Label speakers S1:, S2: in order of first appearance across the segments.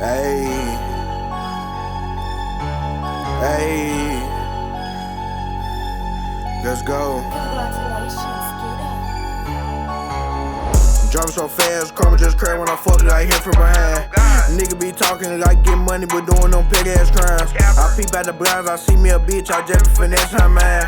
S1: Hey, hey, let's go.
S2: Congratulations, kiddo.
S1: Driving so fast, karma just crack when I fuck it, I hit from behind. Nigga be talking like get money, but doing them big ass crimes. I peep at the blinds, I see me a bitch, I just finesse her mind.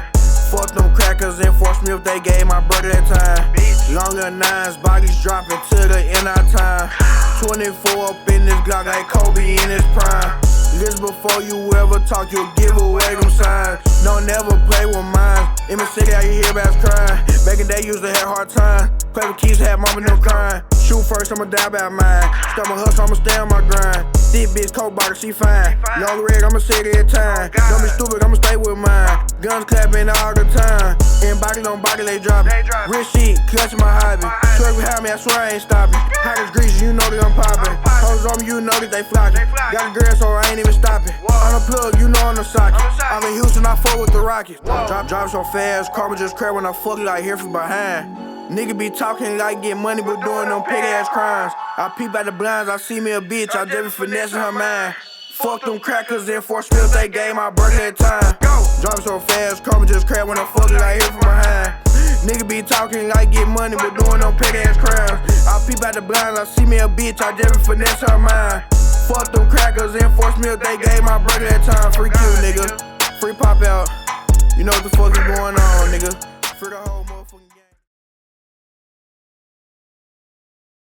S1: Fuck them crackers and force me if they gave my brother that time. Longer nines, bodies dropping to the end of time. 24 up in this Glock like Kobe in his prime. Listen before you ever talk, you'll give away them signs. Don't never play with mine. In the city, I hear about crying. Back in the day, used to have hard time. Play with kids, had mama no crying. Shoot first, I'ma die about mine. Start my hustle, I'ma stay on my grind. This bitch cold boxer, she fine. Long rig, I'ma say it every time. Don't be stupid, I'ma stay with mine. Guns clapping all the time. And body on body, they dropping. Rich shit, clutching my hobby. Truck behind me, I swear I ain't stopping. Hot as grease, you know that I'm popping. Hoes on me, you know that they flocking. Got a girl, so I ain't even stopping. On the plug, you know I'm the socket. I'm in Houston, I fuck with the Rockets. Drop so fast, karma just crack when I fuck it, I hear from behind. Nigga be talking like get money, but doing them pig ass crimes. I peep at the blinds, I see me a bitch, I just be finessing her mind. Fuck them crackers and force me if they gave my brother that time. Drop so fast, karma just crack when I fuck it, I hear from behind. Nigga be talking like get money, but doing them pig ass crimes. I peep at the blinds, I see me a bitch, I just be finessing her mind. Fuck them crackers and force me if they gave my brother that time. Free Q, nigga. Free pop out. You know what the fuck is going on, nigga. Free the whole